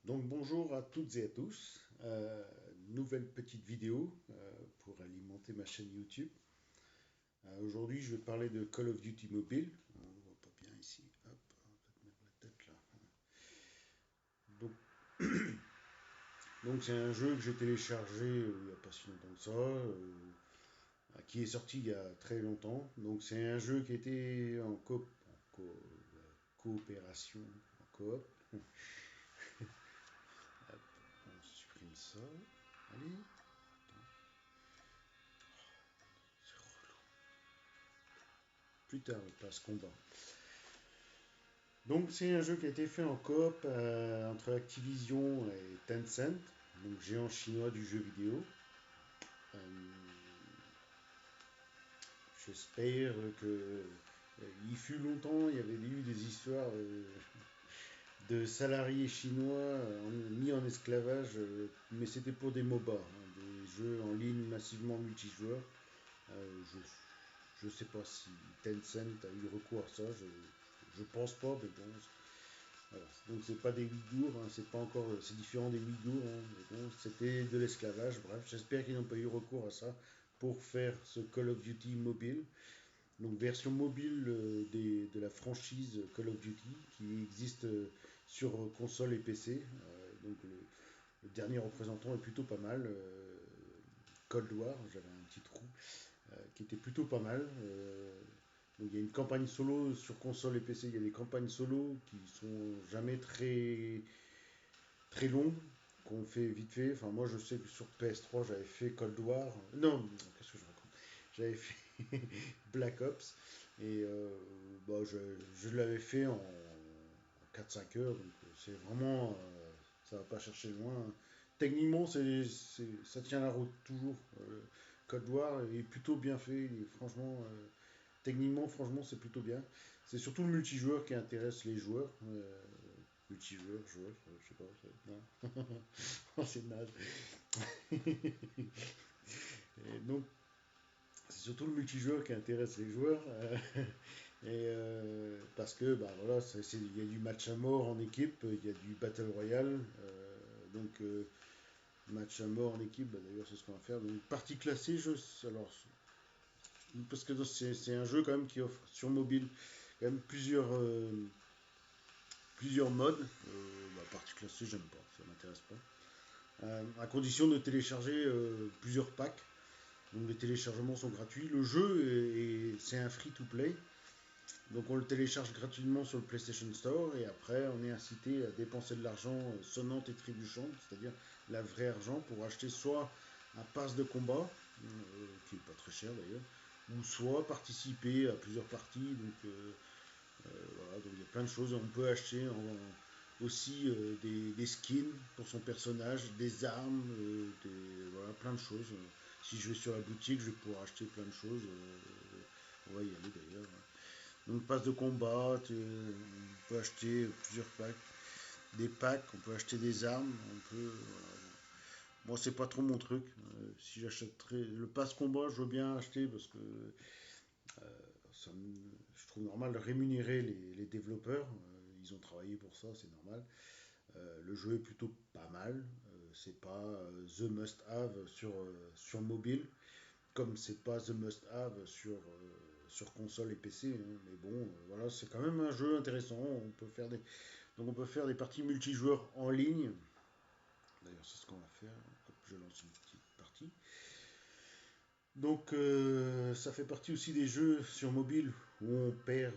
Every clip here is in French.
Donc bonjour à toutes et à tous. Nouvelle petite vidéo pour alimenter ma chaîne YouTube. Aujourd'hui, je vais parler de Call of Duty Mobile. On ne voit pas bien ici. Hop, on va peut-être mettre la tête là. Donc, donc c'est un jeu que j'ai téléchargé il n'y a pas si longtemps que ça, qui est sorti il y a très longtemps. Donc c'est un jeu qui était coopération, en coop. Hop, on supprime ça. Allez. C'est relou. Plus tard, on passe combat. Donc c'est un jeu qui a été fait en coop entre Activision et Tencent, donc géant chinois du jeu vidéo. Euh, J'espère que il fut longtemps, il y avait eu des histoires de salariés chinois mis en esclavage, mais c'était pour des MOBA, hein, des jeux en ligne massivement multijoueurs. Je ne sais pas si Tencent a eu recours à ça, je pense pas, mais bon. Voilà. Donc c'est pas des Ouïghours, hein, c'est pas encore, c'est différent des Ouïghours, hein, mais bon, c'était de l'esclavage. Bref, j'espère qu'ils n'ont pas eu recours à ça pour faire ce Call of Duty mobile. Donc version mobile de la franchise Call of Duty qui existe sur console et PC. Donc le dernier représentant est plutôt pas mal. Cold War, j'avais un petit trou qui était plutôt pas mal. Donc il y a une campagne solo sur console et PC, il y a des campagnes solo qui sont jamais très longues, qu'on fait vite fait. Enfin moi je sais que sur PS3 j'avais fait Cold War. Non, qu'est-ce que je raconte? J'avais fait Black Ops et bah, je l'avais fait en 4-5 heures, donc c'est vraiment, ça va pas chercher loin. Techniquement, ça tient la route toujours. Cold War est plutôt bien fait, franchement, techniquement, franchement, c'est plutôt bien. C'est surtout le multijoueur qui intéresse les joueurs. Multijoueur, joueur, je sais pas, non. Oh, c'est naze. Et donc, c'est surtout le multijoueur qui intéresse les joueurs. Parce que, bah voilà, il y a du match à mort en équipe, il y a du Battle Royale. Donc, match à mort en équipe, bah, d'ailleurs, c'est ce qu'on va faire. Donc, partie classée, alors, parce que c'est un jeu quand même qui offre sur mobile quand même plusieurs modes. Partie classée, j'aime pas, ça m'intéresse pas. À condition de télécharger plusieurs packs. Donc les téléchargements sont gratuits. Le jeu c'est un free-to-play. Donc on le télécharge gratuitement sur le PlayStation Store et après on est incité à dépenser de l'argent sonnante et trébuchante, c'est-à-dire la vraie argent pour acheter soit un pass de combat, qui est pas très cher d'ailleurs, ou soit participer à plusieurs parties. Voilà, donc il y a plein de choses. On peut acheter aussi des skins pour son personnage, des armes, voilà, plein de choses. Si je vais sur la boutique, je vais pouvoir acheter plein de choses. On va y aller d'ailleurs. Donc passe de combat, on peut acheter plusieurs packs, des packs, on peut acheter des armes, on peut. Voilà. Moi c'est pas trop mon truc. Si j'achèterais le pass combat, je veux bien acheter parce que je trouve normal de rémunérer les développeurs. Ils ont travaillé pour ça, c'est normal. Le jeu est plutôt pas mal. C'est pas the must-have sur mobile, comme c'est pas the must-have sur console et PC. Hein. Mais bon, voilà, c'est quand même un jeu intéressant. Donc on peut faire des parties multijoueurs en ligne. D'ailleurs, c'est ce qu'on va faire. Hop, je lance une petite partie. Donc ça fait partie aussi des jeux sur mobile où on perd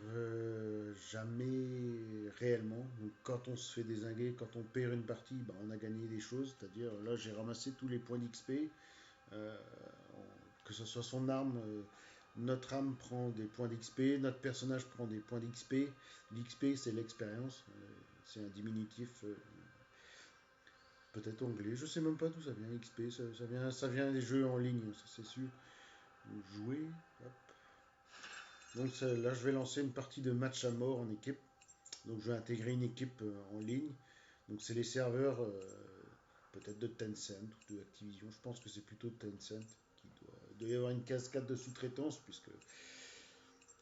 jamais réellement. Donc quand on se fait dézinguer, quand on perd une partie, bah, on a gagné des choses. C'est-à-dire là j'ai ramassé tous les points d'XP. Euh, que ce soit son arme, notre arme prend des points d'XP, notre personnage prend des points d'XP. L'XP c'est l'expérience, c'est un diminutif peut-être anglais, je sais même pas d'où ça vient XP, ça vient des jeux en ligne, ça c'est sûr. Jouer. Hop. Donc là, je vais lancer une partie de match à mort en équipe. Donc je vais intégrer une équipe en ligne. Donc c'est les serveurs peut-être de Tencent ou de Activision. Je pense que c'est plutôt Tencent il doit y avoir une cascade de sous-traitance puisque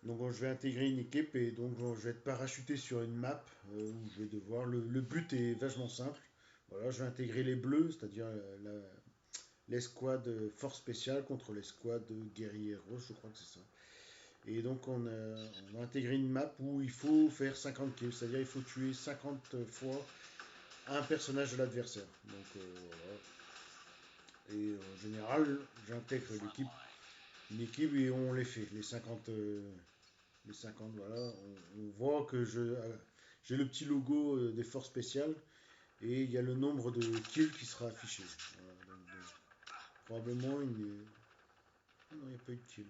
donc je vais intégrer une équipe et donc je vais être parachuté sur une map où je vais devoir. Le but est vachement simple. Voilà, je vais intégrer les bleus, c'est-à-dire l'escouade force spéciale contre l'escouade guerrieros, je crois que c'est ça. Et donc on a intégré une map où il faut faire 50 kills, c'est-à-dire il faut tuer 50 fois un personnage de l'adversaire. Donc voilà. Et en général, j'intègre une équipe et on les fait, les 50 voilà. On voit que j'ai le petit logo des forces spéciales et il y a le nombre de kills qui sera affiché. Voilà, donc, probablement une... Ah non, il n'y a pas eu de kill.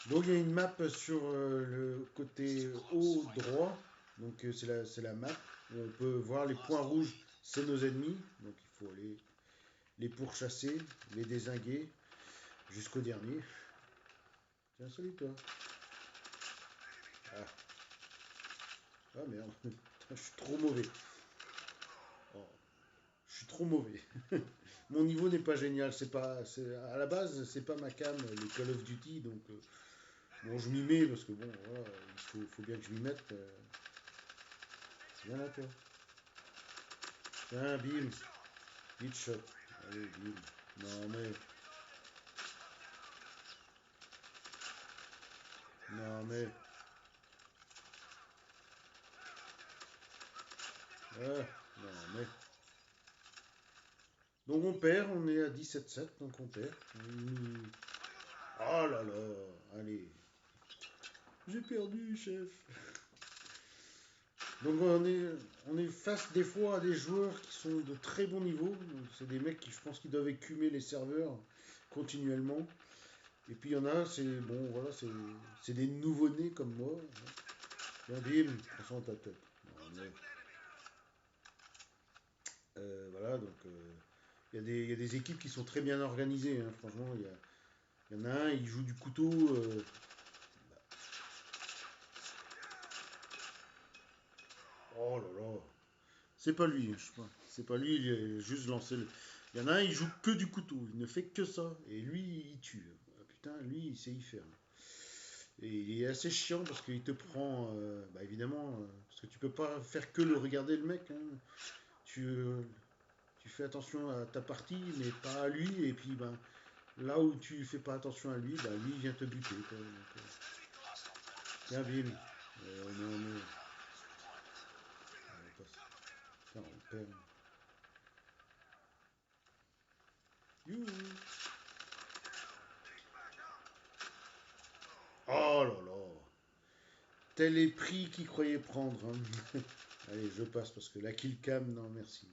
Donc il y a une map sur le côté haut droit. Donc c'est la map où on peut voir les points rouges, c'est nos ennemis. Donc il faut les pourchasser, les dézinguer jusqu'au dernier. Tiens, salut toi. Ah, ah merde, je suis trop mauvais. Oh, je suis trop mauvais. Mon niveau n'est pas génial. À la base, c'est pas ma cam, les Call of Duty. Donc bon, je m'y mets parce que bon, voilà, faut bien que je m'y mette. Viens là toi. Tiens, bim. Headshot. Allez, bim. Non mais. Non mais. Ah, non mais. Donc on perd, on est à 17-7, donc on perd. Oh là là, allez. J'ai perdu, chef. Donc on est face des fois à des joueurs qui sont de très bon niveau. C'est des mecs qui je pense qu'ils doivent écumer les serveurs continuellement. Et puis il y en a, c'est bon, voilà, c'est des nouveau-nés comme moi. Bien, bim, prends ça en ta tête. Non, mais, voilà, donc il y a des équipes qui sont très bien organisées. Hein, franchement, il y en a un, il joue du couteau. Oh là là, c'est pas lui, je sais pas. C'est pas lui, il a juste lancé le. Il y en a un, il joue que du couteau, il ne fait que ça. Et lui, il tue. Ah, putain, lui, il sait y faire. Et il est assez chiant parce qu'il te prend, bah évidemment, parce que tu peux pas faire que le regarder le mec. Hein. Tu, euh, tu fais attention à ta partie, mais pas à lui. Et puis, ben, là où tu fais pas attention à lui, bah, lui il vient te buter. Quoi. Donc, tiens, bim. Non, mais. On passe. Putain, on perd. Youhou. Oh là là. Tel est prix qu'il croyait prendre. Hein. Allez, je passe parce que la kill cam, non, merci.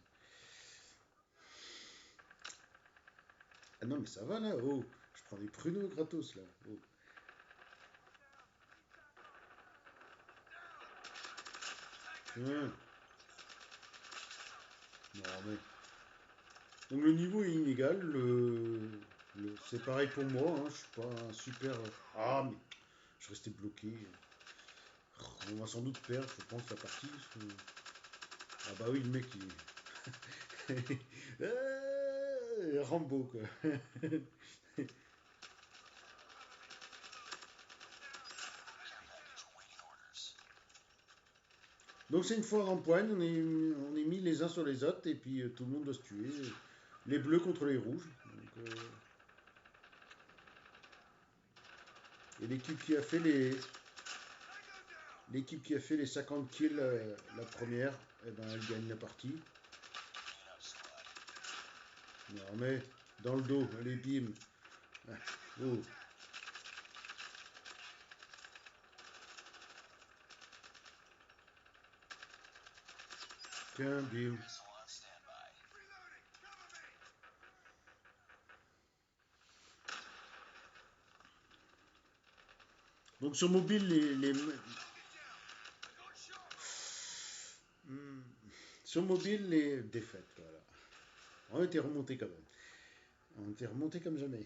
Ah non, mais ça va là. Oh, je prends des pruneaux gratos là. Oh. Tiens. Non, mais. Donc le niveau est inégal. C'est pareil pour moi. Hein. Je suis pas un super. Ah, mais je restais bloqué. On va sans doute perdre, je pense, la partie. Ah bah oui, le mec, il... Rambo, quoi. Donc c'est une foire d'empoigne, on est mis les uns sur les autres, et puis tout le monde doit se tuer. Les bleus contre les rouges. Donc, et l'équipe qui a fait les 50 kills la première, eh ben, elle gagne la partie. Non mais, dans le dos, allez, bim. Ah, oh, tiens, bim. Donc sur mobile, Hmm. Sur mobile, les défaites, voilà. On était remonté quand même. On était remonté comme jamais.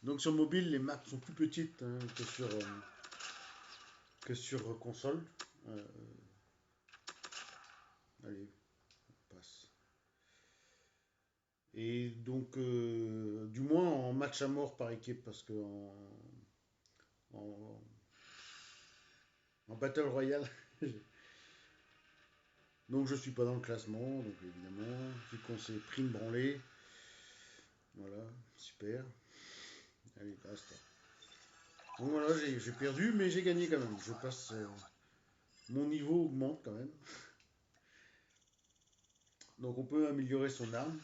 Donc sur mobile, les maps sont plus petites hein, que sur console. Euh, allez, on passe. Et donc, du moins en match à mort par équipe, parce que en Battle Royale, Donc je suis pas dans le classement, donc évidemment, vu qu'on s'est pris une branlée. Voilà, super. Allez, basta. Donc voilà, j'ai perdu, mais j'ai gagné quand même. Je passe. Mon niveau augmente quand même. Donc on peut améliorer son arme.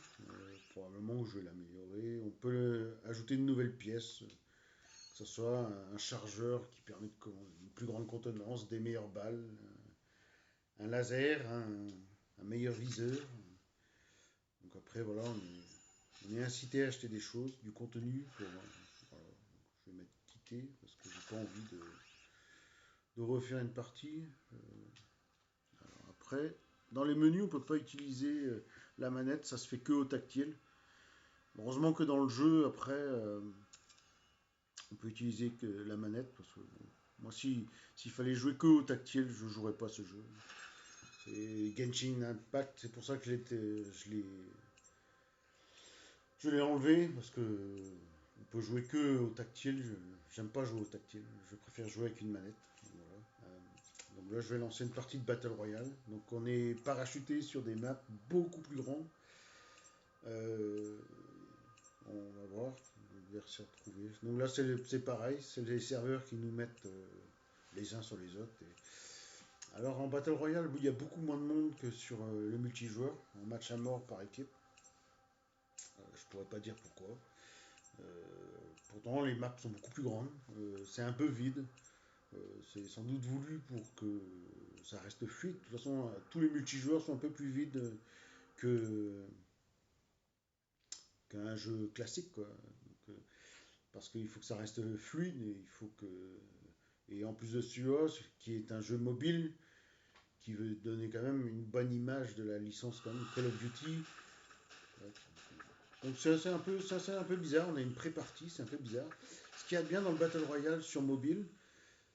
Probablement je vais l'améliorer. On peut ajouter de nouvelles pièces. Que ce soit un chargeur qui permet une plus grande contenance, des meilleures balles, un laser, un meilleur viseur. Donc après voilà, on est incité à acheter des choses, du contenu pour. Voilà, je vais mettre quitter parce que j'ai pas envie de refaire une partie. Après, dans les menus, on peut pas utiliser la manette, ça se fait que au tactile. Heureusement que dans le jeu, après, on peut utiliser que la manette, parce que bon, moi, s'il fallait jouer que au tactile, je jouerais pas ce jeu. C'est Genshin Impact, c'est pour ça que je l'ai enlevé, parce que on peut jouer que au tactile. J'aime pas jouer au tactile, je préfère jouer avec une manette. Voilà. Donc là, je vais lancer une partie de Battle Royale. Donc on est parachuté sur des maps beaucoup plus grandes. Euh, on va voir, je vais se retrouver. Donc là, c'est pareil, c'est les serveurs qui nous mettent les uns sur les autres. Alors en Battle Royale, il y a beaucoup moins de monde que sur le multijoueur, en match à mort par équipe. Je pourrais pas dire pourquoi. Euh, Pourtant, les maps sont beaucoup plus grandes. C'est un peu vide. C'est sans doute voulu pour que ça reste fluide. De toute façon, tous les multijoueurs sont un peu plus vides que qu'un jeu classique, quoi. Donc, parce qu'il faut que ça reste fluide et il faut que. Et en plus de celui-là, qui est un jeu mobile, qui veut donner quand même une bonne image de la licence quand même, Call of Duty. Donc c'est un peu bizarre, on a une pré-partie, c'est un peu bizarre. Ce qu'il y a de bien dans le Battle Royale sur mobile,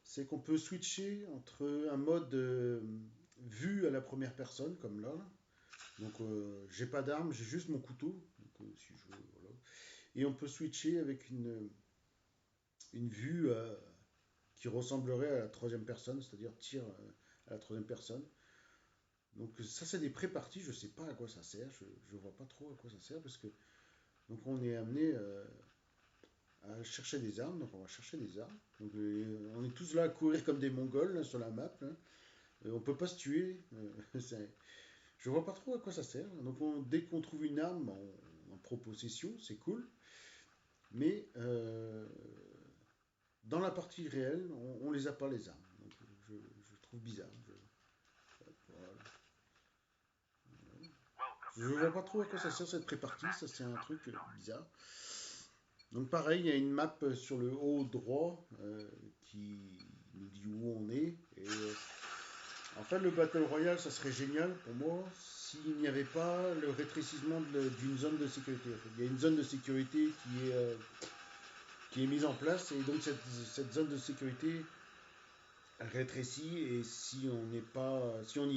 c'est qu'on peut switcher entre un mode vue à la première personne, comme là. Donc j'ai pas d'arme, j'ai juste mon couteau. Donc, si je veux, voilà. Et on peut switcher avec une vue qui ressemblerait à la troisième personne, c'est-à-dire tir à la troisième personne. Donc ça c'est des pré-parties, je sais pas à quoi ça sert, je vois pas trop à quoi ça sert parce que donc on est amené à chercher des armes, donc on va chercher des armes. Donc on est tous là à courir comme des Mongols là, sur la map. Là. On peut pas se tuer. Je vois pas trop à quoi ça sert. Donc dès qu'on trouve une arme en pro-possession, c'est cool. Mais dans la partie réelle, on les a pas les armes. Donc je trouve bizarre. Voilà. Je vois pas trop à quoi ça sert cette pré-partie, ça c'est un truc bizarre. Donc pareil, il y a une map sur le haut droit qui nous dit où on est. Et en fait, le Battle Royale, ça serait génial pour moi s'il n'y avait pas le rétrécissement d'une zone de sécurité. En fait, il y a une zone de sécurité qui est mise en place et donc cette zone de sécurité rétrécit et si on n'y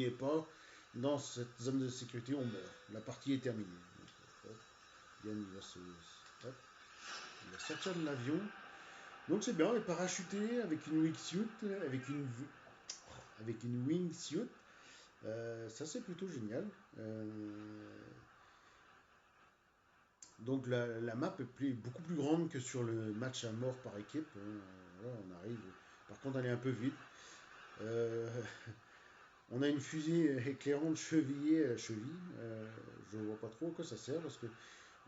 est pas, dans cette zone de sécurité, on meurt. La partie est terminée. Donc, hop, Yann, hop, il va sortir de l'avion. Donc c'est bien, on est parachuté avec une wingsuit, avec une wingsuit. Ça c'est plutôt génial. Donc la map est beaucoup plus grande que sur le match à mort par équipe. Voilà, on arrive. Par contre, elle est un peu vide. Euh, on a une fusée éclairante chevillée à la cheville. Je vois pas trop à quoi ça sert parce que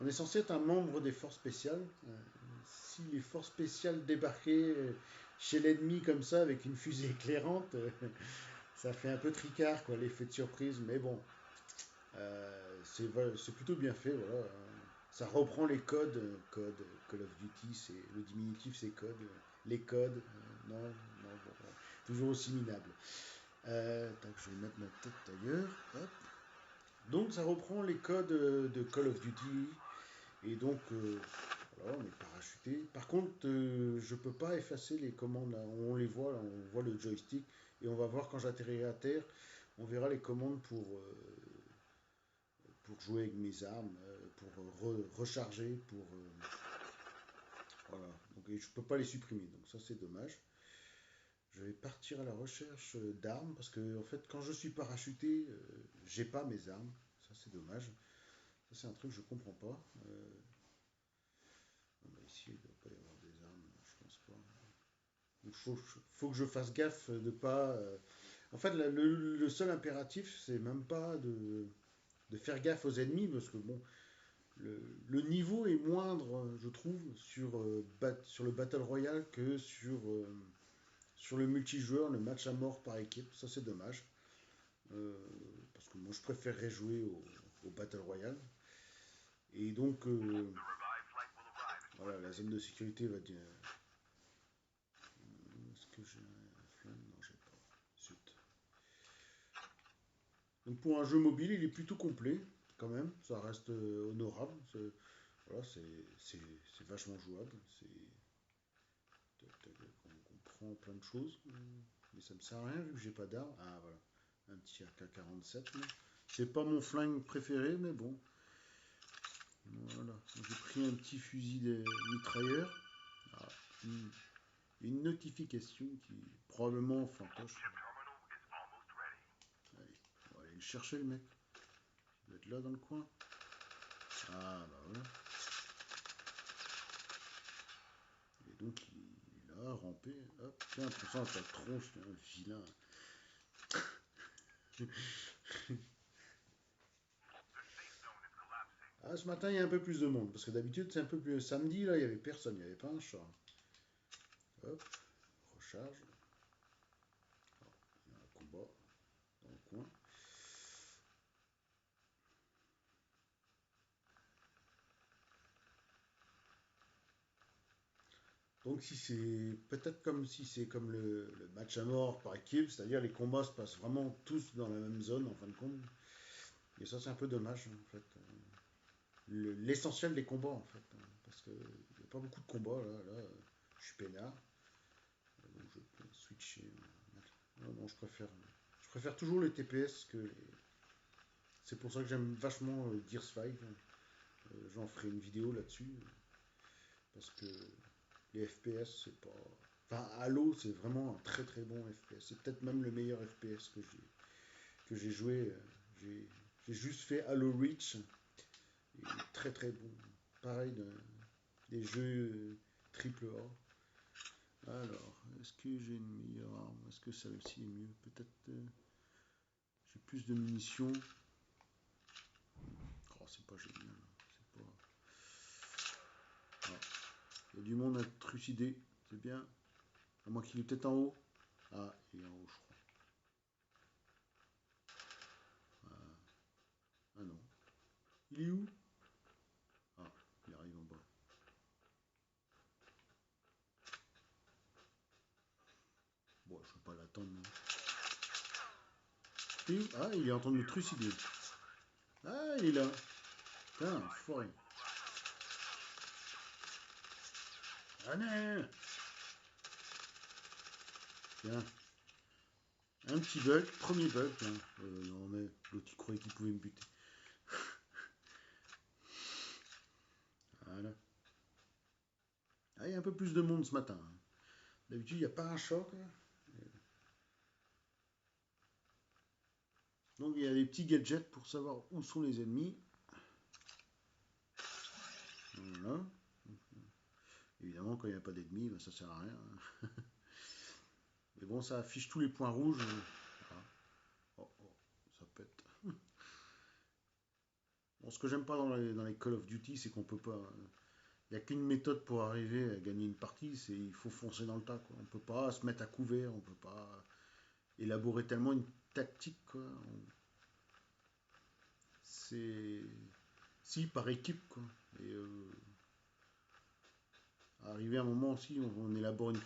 on est censé être un membre des forces spéciales. Si les forces spéciales débarquaient chez l'ennemi comme ça avec une fusée éclairante, ça fait un peu tricard quoi, l'effet de surprise. Mais bon, c'est plutôt bien fait. Voilà. Ça reprend les codes. Call of Duty, le diminutif, c'est code. Les codes, non, non, bon, bon, toujours aussi minable. Tac, je vais mettre ma tête ailleurs. Hop. Donc ça reprend les codes de Call of Duty. Et donc, voilà, on est parachuté. Par contre, je peux pas effacer les commandes. Là. On les voit, là, on voit le joystick. Et on va voir quand j'atterrirai à terre. On verra les commandes pour jouer avec mes armes, pour recharger, voilà. Donc, et je peux pas les supprimer. Donc ça, c'est dommage. Je vais partir à la recherche d'armes parce que en fait quand je suis parachuté, j'ai pas mes armes. Ça c'est dommage. Ça c'est un truc que je comprends pas. Bah, ici il ne doit pas y avoir des armes, je pense pas. Il faut que je fasse gaffe de pas. En fait le seul impératif c'est même pas de faire gaffe aux ennemis parce que bon le niveau est moindre je trouve sur le Battle Royale que sur le multijoueur, le match à mort par équipe. Ça c'est dommage. Euh, Parce que moi je préférerais jouer au Battle Royale. Et donc, voilà, la zone de sécurité va dire. Est-ce que j'ai un flingue? Non, j'ai pas. Zut. Donc, pour un jeu mobile, il est plutôt complet, quand même. Ça reste honorable. Voilà, c'est vachement jouable. On prend plein de choses. Mais ça me sert à rien vu que j'ai pas d'arme. Ah, voilà. Un petit AK-47. C'est pas mon flingue préféré, mais bon. Voilà, j'ai pris un petit fusil de mitrailleur. Ah, une notification qui probablement fantoche. Allez, on va aller le chercher le mec. Il doit être là dans le coin. Ah bah voilà. Et donc il est là, rampé. Hop, tiens, prends ça à ta tronche, un vilain. Ah, ce matin il y a un peu plus de monde. Parce que d'habitude c'est un peu plus. Samedi là, il n'y avait personne, il n'y avait pas un chat. Hop, recharge. Oh, il y a un combat dans le coin. Donc si c'est peut-être comme si c'est comme le match à mort par équipe, c'est-à-dire les combats se passent vraiment tous dans la même zone en fin de compte. Et ça c'est un peu dommage en fait. L'essentiel des combats en fait. Parce qu'il n'y a pas beaucoup de combats là, je suis peinard. Donc je peux switcher. Non, non, je préfère toujours les TPS que les. C'est pour ça que j'aime vachement Gears 5. J'en ferai une vidéo là-dessus. Parce que les FPS, c'est pas. Enfin, Halo, c'est vraiment un très très bon FPS. C'est peut-être même le meilleur FPS que j'ai joué. J'ai juste fait Halo Reach. Et très très bon. Pareil, des jeux triple A. Alors, est-ce que j'ai une meilleure arme? Est-ce que celle-ci est mieux? Peut-être. J'ai plus de munitions. Oh, c'est pas génial. C'est pas. Ah, il y a du monde à trucider. C'est bien. À moins qu'il est peut-être en haut. Ah, il est en haut, je crois. Ah non. Il est où? Ah, il arrive en bas. Bon, je ne vais pas l'attendre. Non. Ah, il est en train de me trucider. Ah, il est là. Putain, foiré. Ah non. Tiens, un petit bug, premier bug. Tiens. Non, mais l'autre, il croyait qu'il pouvait me buter. Voilà. Ah, il y a un peu plus de monde ce matin. D'habitude, il n'y a pas un choc. Là. Donc, il y a des petits gadgets pour savoir où sont les ennemis. Voilà. Évidemment, quand il n'y a pas d'ennemis, ben, ça sert à rien. Mais bon, ça affiche tous les points rouges. Voilà. Oh, oh, ça pète. Bon, ce que j'aime pas dans les Call of Duty, c'est qu'on peut pas. Il n'y a qu'une méthode pour arriver à gagner une partie, c'est il faut foncer dans le tas. Quoi. On peut pas se mettre à couvert, on peut pas élaborer tellement une tactique. Quoi. C'est si par équipe. Quoi. Et arriver à un moment aussi, on élabore une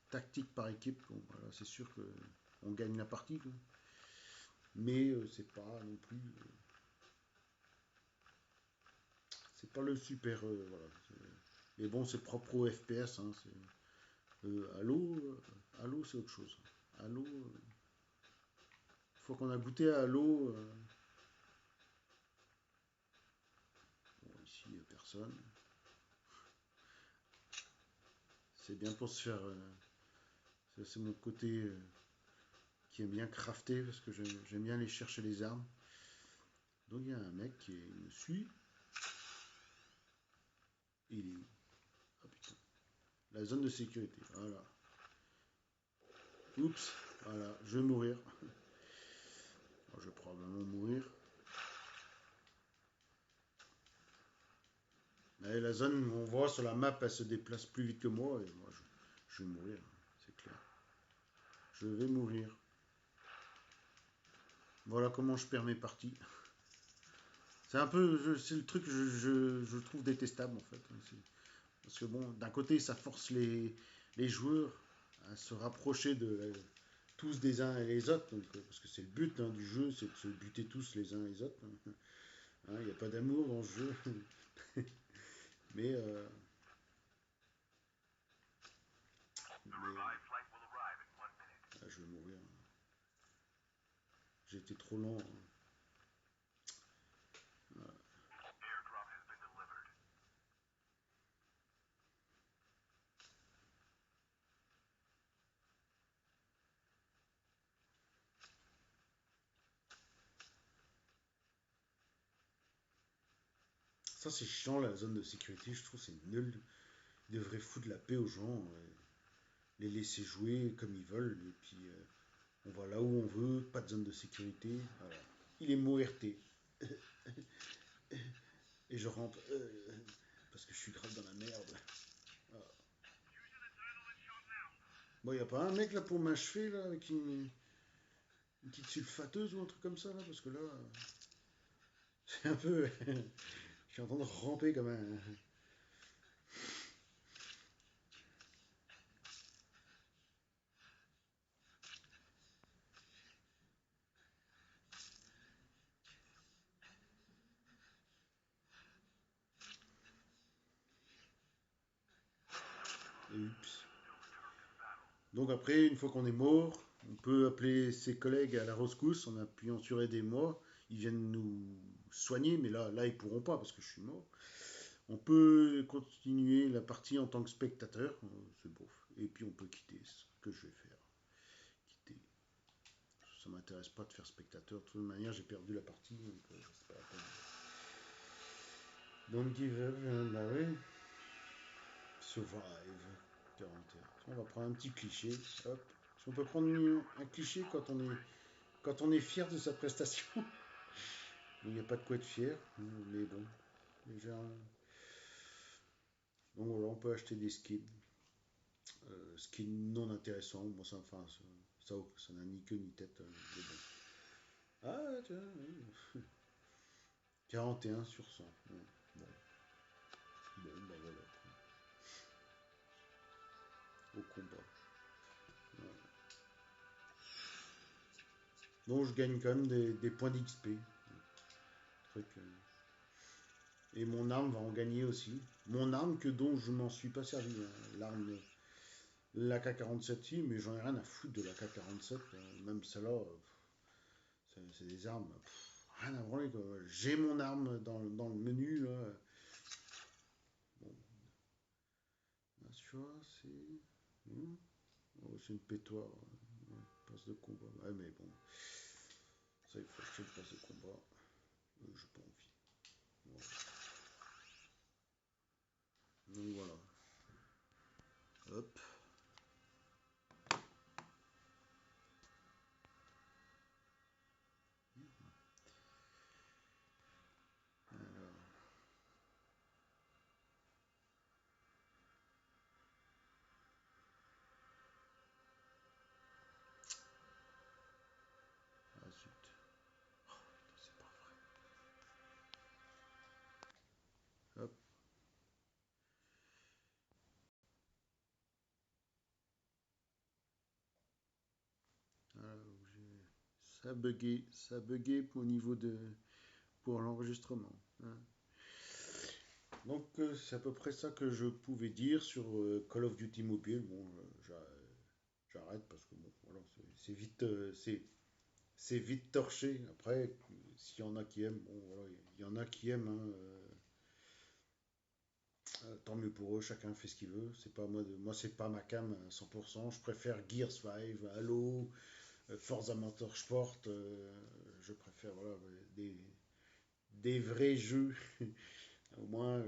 tactique par équipe. Bon, voilà, c'est sûr que on gagne la partie. Quoi. Mais c'est pas non plus. C'est pas le super. Voilà, mais bon, c'est propre au FPS. Hein, Halo, c'est autre chose. Halo, une fois qu'on a goûté à Halo, bon, ici il n'y a personne. C'est bien pour se faire C'est mon côté qui aime bien crafter parce que j'aime bien aller chercher les armes. Donc il y a un mec qui me suit. Il est où? Ah putain. La zone de sécurité. Voilà. Oups. Voilà. Je vais mourir. Alors, je vais probablement mourir. Mais la zone, on voit sur la map, elle se déplace plus vite que moi. Et moi, je vais mourir. C'est clair. Je vais mourir. Voilà comment je perds mes parties. C'est un peu, c'est le truc que je trouve détestable en fait. Parce que bon, d'un côté, ça force les joueurs à se rapprocher tous des uns et les autres. Donc, parce que c'est le but du jeu, c'est de se buter tous les uns les autres. Il n'y a pas d'amour dans ce jeu. mais, mais je vais mourir. J'ai été trop lent. Ça, c'est chiant, la zone de sécurité. Je trouve que c'est nul. Ils devraient foutre la paix aux gens. Les laisser jouer comme ils veulent. Et puis, on va là où on veut. Pas de zone de sécurité. Voilà. Il est mot RT. Et je rampe. Parce que je suis grave dans la merde. Voilà. Bon, y a pas un mec là pour m'achever là avec une petite sulfateuse ou un truc comme ça là. Parce que là, c'est un peu. Je suis en train de ramper comme un. Oups. Donc après, une fois qu'on est mort, on peut appeler ses collègues à la rescousse en appuyant sur aidez-moi. Ils viennent nous soigner, mais là, ils pourront pas parce que je suis mort. On peut continuer la partie en tant que spectateur, c'est beau. Et puis on peut quitter, ce que je vais faire. Quitter. Ça m'intéresse pas de faire spectateur. De toute manière, j'ai perdu la partie, donc c'est pas la peine. Don't give up, bah oui. Survive. 41. On va prendre un petit cliché. Hop. On peut prendre un cliché quand on est fier de sa prestation. Il n'y a pas de quoi être fier, mais bon. Déjà, donc voilà, on peut acheter des skins. Skins non intéressants. Bon, ça, enfin, ça n'a ni queue ni tête. Mais bon. Ah, tiens, oui. 41 sur 100. Ouais, bon. Bon, bah voilà. Au combat. Ouais. Donc je gagne quand même des points d'XP. Truc, et mon arme va en gagner aussi. Mon arme dont je m'en suis pas servi. Hein. L'arme, l'AK-47, si, mais j'en ai rien à foutre de l'AK-47. Même celle-là, c'est des armes. Rien à branler. Quoi. J'ai mon arme dans le menu. Là. Bon, là, tu vois, c'est. Oh, c'est une pétoire. Passe de combat. Ouais, mais bon. Ça, il faut acheter le passe de combat. J'ai pas envie. Voilà. Donc voilà. Hop. Alors, ah zut. C'est pas vrai. Hop. Alors, ça a bugué au niveau pour l'enregistrement. Hein. Donc c'est à peu près ça que je pouvais dire sur Call of Duty Mobile. Bon, j'arrête parce que bon, voilà, c'est vite, c'est vite torché. Après, s'il y en a qui aiment, bon voilà, il y en a qui aiment. Hein, Tant mieux pour eux, chacun fait ce qu'il veut. C'est pas moi c'est pas ma cam à 100%. Je préfère Gears 5, Halo, Forza Motorsport. Je préfère voilà, des, des vrais jeux. Au moins,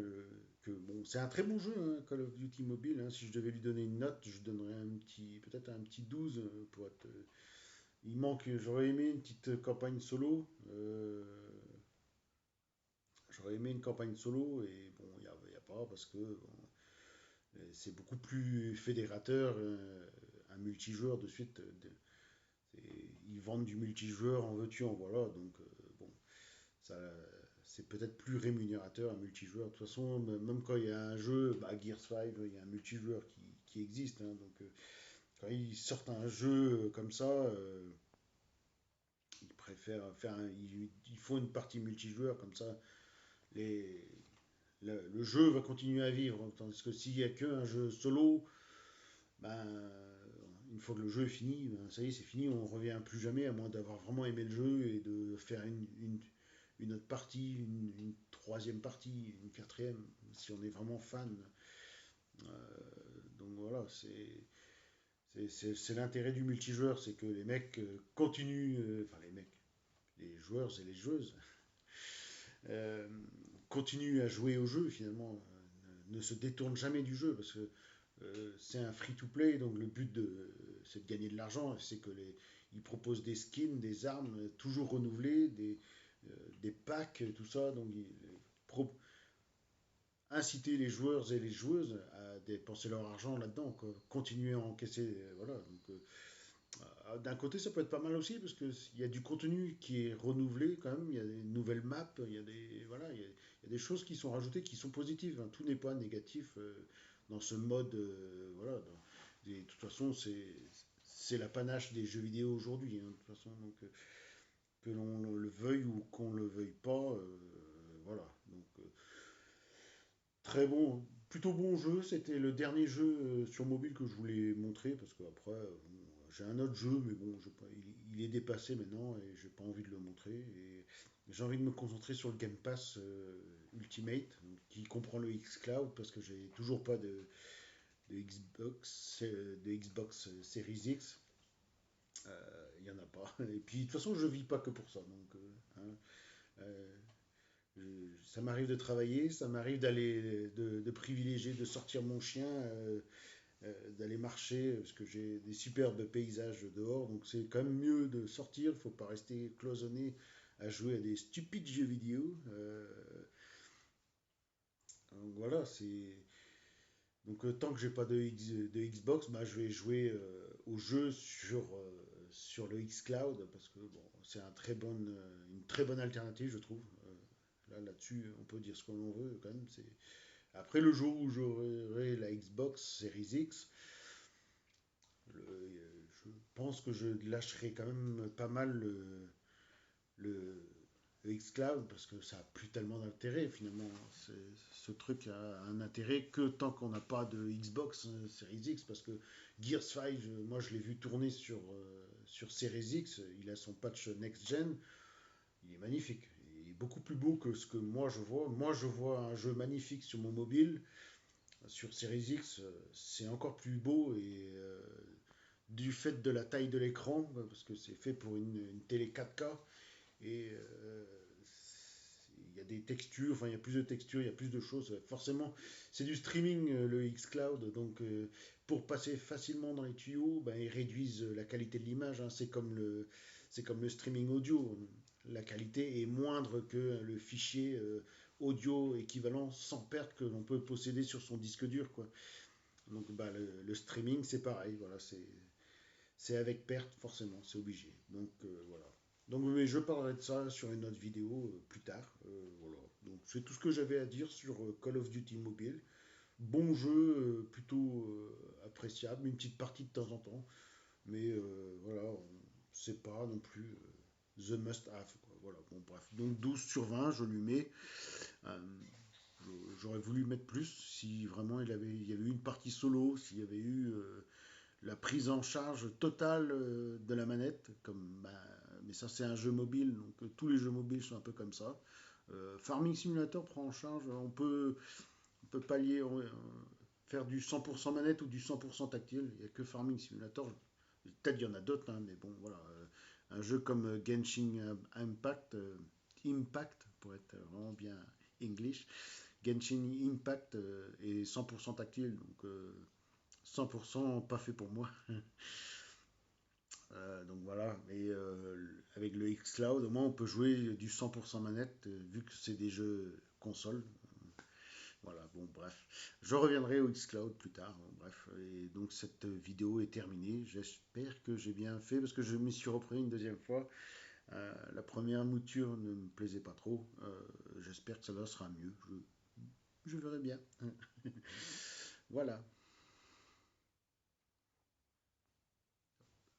que bon, c'est un très bon jeu, hein, Call of Duty Mobile. Hein. Si je devais lui donner une note, je donnerais peut-être un petit 12 pour être. Il manque, j'aurais aimé une petite campagne solo. J'aurais aimé une campagne solo et bon, il y a pas parce que bon, c'est beaucoup plus fédérateur. Un multijoueur de suite, ils vendent du multijoueur en veux-tu, en voilà. Donc bon, ça, c'est peut-être plus rémunérateur un multijoueur. De toute façon, même quand il y a un jeu, bah, Gears 5, il y a un multijoueur qui existe. Hein. Donc quand ils sortent un jeu comme ça, ils préfèrent ils font une partie multijoueur comme ça. Les, le jeu va continuer à vivre. Tandis que s'il n'y a qu'un jeu solo, ben, une fois que le jeu est fini, ben, ça y est, c'est fini, on ne revient plus jamais, à moins d'avoir vraiment aimé le jeu et de faire une autre partie, une troisième partie, une quatrième, si on est vraiment fan. Donc voilà, c'est l'intérêt du multijoueur, c'est que les mecs continuent, enfin les mecs, les joueurs et les joueuses, euh, continuent à jouer au jeu finalement, ne se détournent jamais du jeu, parce que c'est un free-to-play, donc le but c'est de gagner de l'argent, c'est que ils proposent des skins, des armes toujours renouvelées, des packs, tout ça, donc pro- inciter les joueurs et les joueuses à dépenser leur argent là-dedans, quoi. Continuer à encaisser, voilà. Donc, d'un côté, ça peut être pas mal aussi parce que il y a du contenu qui est renouvelé quand même. Il y a des nouvelles maps, il y a des voilà, il y a des choses qui sont rajoutées qui sont positives. Hein. Tout n'est pas négatif dans ce mode. Voilà. De toute façon, c'est l'apanage des jeux vidéo aujourd'hui. Hein, de toute façon, donc que l'on le veuille ou qu'on le veuille pas, voilà. Donc très bon, plutôt bon jeu. C'était le dernier jeu sur mobile que je voulais montrer parce qu'après, bon, j'ai un autre jeu, mais bon, il est dépassé maintenant et j'ai pas envie de le montrer. Et j'ai envie de me concentrer sur le Game Pass Ultimate, donc, qui comprend le xCloud parce que j'ai toujours pas de Xbox Series X. Il y en a pas. Et puis de toute façon, je vis pas que pour ça. Donc, hein, euh, ça m'arrive de travailler, ça m'arrive de privilégier, de sortir mon chien, d'aller marcher, parce que j'ai des superbes paysages dehors, donc c'est quand même mieux de sortir, il ne faut pas rester cloisonné à jouer à des stupides jeux vidéo. Donc voilà, c'est. Donc tant que j'ai pas de Xbox, bah, je vais jouer au jeu sur le xCloud, parce que bon, c'est une très bonne alternative, je trouve. Là-dessus, on peut dire ce qu'on veut quand même. Après, le jour où j'aurai la Xbox Series X, je pense que je lâcherai quand même pas mal le, le xCloud parce que ça n'a plus tellement d'intérêt finalement. Ce truc a un intérêt que tant qu'on n'a pas de Xbox Series X parce que Gears 5, moi je l'ai vu tourner sur Series X, il a son patch Next Gen, il est magnifique. Il est beaucoup plus beau que ce que moi je vois. Moi je vois un jeu magnifique sur mon mobile. Sur Series X, c'est encore plus beau et du fait de la taille de l'écran, parce que c'est fait pour une télé 4K, et il y a des textures, enfin il y a plus de textures, il y a plus de choses. Forcément, c'est du streaming, le xCloud, donc pour passer facilement dans les tuyaux, ben, ils réduisent la qualité de l'image. Hein. C'est comme le streaming audio. La qualité est moindre que le fichier audio équivalent sans perte que l'on peut posséder sur son disque dur, quoi. Donc bah, le streaming, c'est pareil, voilà, c'est avec perte, forcément, c'est obligé. Donc voilà. Donc mais je parlerai de ça sur une autre vidéo plus tard. Voilà. Donc c'est tout ce que j'avais à dire sur Call of Duty Mobile. Bon jeu, plutôt appréciable, une petite partie de temps en temps. Mais voilà, c'est pas non plus the must have. Quoi. Voilà, bon bref. Donc 12 sur 20, je lui mets. Euh, J'aurais voulu mettre plus si vraiment il y avait eu une partie solo, s'il y avait eu la prise en charge totale de la manette. Mais ça, c'est un jeu mobile, donc tous les jeux mobiles sont un peu comme ça. Farming Simulator prend en charge, on peut peut pas lier, faire du 100% manette ou du 100% tactile. Il n'y a que Farming Simulator. Peut-être il y en a d'autres, hein, mais bon, voilà. Un jeu comme Genshin Impact, Impact, pour être vraiment bien English, Genshin Impact est 100% tactile, donc 100% pas fait pour moi. Donc voilà, et avec le xCloud, au moins on peut jouer du 100% manette, vu que c'est des jeux console. Voilà, bon, bref. Je reviendrai au xCloud plus tard. Bon, bref, et donc cette vidéo est terminée. J'espère que j'ai bien fait parce que je m'y suis repris une deuxième fois. La première mouture ne me plaisait pas trop. J'espère que ça sera mieux. Je verrai bien. Voilà.